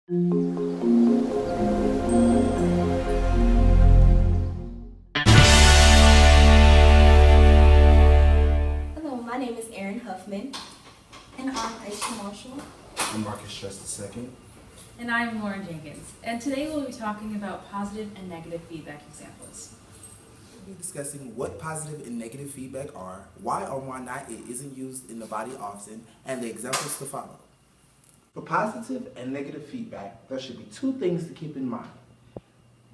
Hello, my name is Erin Huffman. And I'm Aisha Marshall. I'm Marcus Stress II. And I'm Lauren Jenkins, and today we'll be talking about positive and negative feedback examples. We'll be discussing what positive and negative feedback are, why or why not it isn't used in the body often, and the examples to follow. For positive and negative feedback, there should be two things to keep in mind: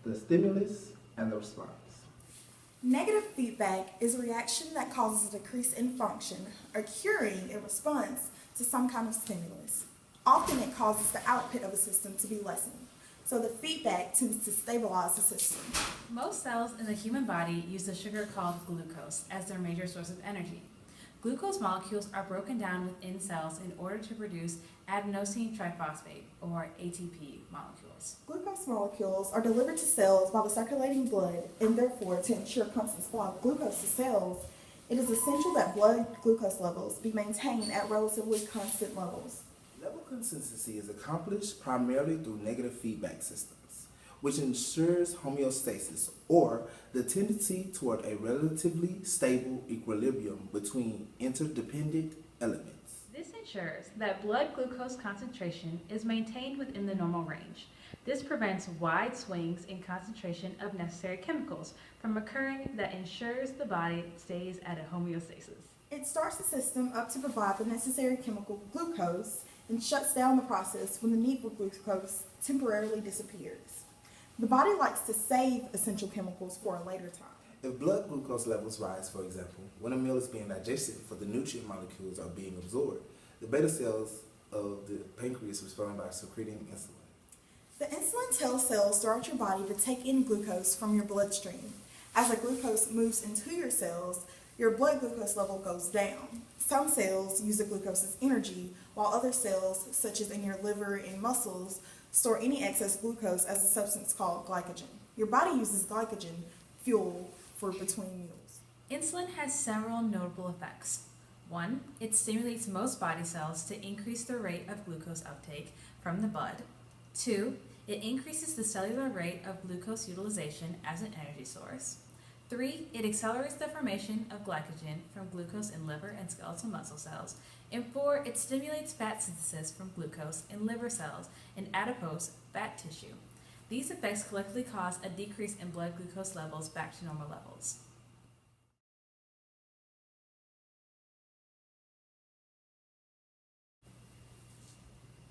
the stimulus and the response. Negative feedback is a reaction that causes a decrease in function, occurring in response to some kind of stimulus. Often it causes the output of a system to be lessened, so the feedback tends to stabilize the system. Most cells in the human body use a sugar called glucose as their major source of energy. Glucose molecules are broken down within cells in order to produce adenosine triphosphate, or ATP molecules. Glucose molecules are delivered to cells by the circulating blood, and therefore, to ensure constant supply of glucose to cells, it is essential that blood glucose levels be maintained at relatively constant levels. Level consistency is accomplished primarily through negative feedback systems, which ensures homeostasis, or the tendency toward a relatively stable equilibrium between interdependent elements. This ensures that blood glucose concentration is maintained within the normal range. This prevents wide swings in concentration of necessary chemicals from occurring that ensures the body stays at a homeostasis. It starts the system up to provide the necessary chemical glucose and shuts down the process when the need for glucose temporarily disappears. The body likes to save essential chemicals for a later time. If blood glucose levels rise, for example, when a meal is being digested for the nutrient molecules are being absorbed, the beta cells of the pancreas respond by secreting insulin. The insulin tells cells throughout your body to take in glucose from your bloodstream. As the glucose moves into your cells, your blood glucose level goes down. Some cells use the glucose as energy, while other cells, such as in your liver and muscles, store any excess glucose as a substance called glycogen. Your body uses glycogen, fuel, for between meals. Insulin has several notable effects. 1. It stimulates most body cells to increase the rate of glucose uptake from the blood. 2. It increases the cellular rate of glucose utilization as an energy source. 3. It accelerates the formation of glycogen from glucose in liver and skeletal muscle cells. And 4. It stimulates fat synthesis from glucose in liver cells and adipose fat tissue. These effects collectively cause a decrease in blood glucose levels back to normal levels.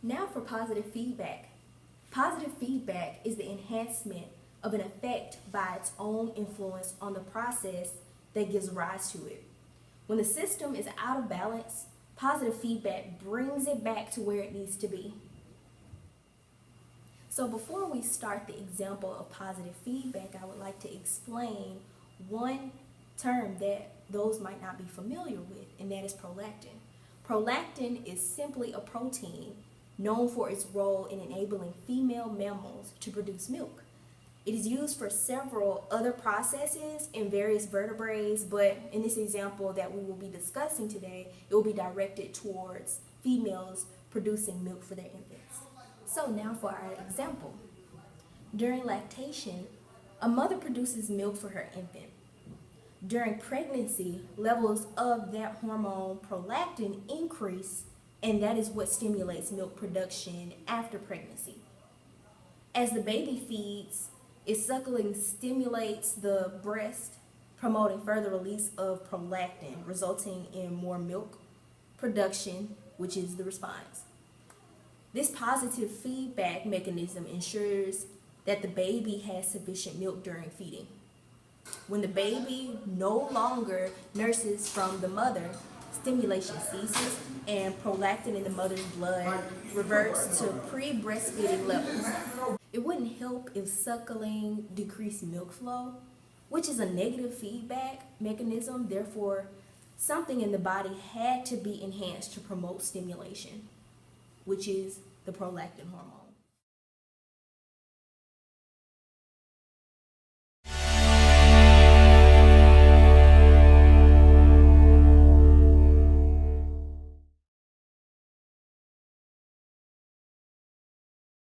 Now for positive feedback. Positive feedback is the enhancement of an effect by its own influence on the process that gives rise to it. When the system is out of balance, positive feedback brings it back to where it needs to be. So before we start the example of positive feedback, I would like to explain one term that those might not be familiar with, and that is prolactin. Prolactin is simply a protein known for its role in enabling female mammals to produce milk. It is used for several other processes in various vertebrates, but in this example that we will be discussing today, it will be directed towards females producing milk for their infants. So now for our example. During lactation, a mother produces milk for her infant. During pregnancy, levels of that hormone prolactin increase, and that is what stimulates milk production after pregnancy. As the baby feeds, its suckling stimulates the breast, promoting further release of prolactin, resulting in more milk production, which is the response. This positive feedback mechanism ensures that the baby has sufficient milk during feeding. When the baby no longer nurses from the mother, stimulation ceases and prolactin in the mother's blood reverts to pre-breastfeeding levels. It wouldn't help if suckling decreased milk flow, which is a negative feedback mechanism. Therefore, something in the body had to be enhanced to promote stimulation, which is the prolactin hormone.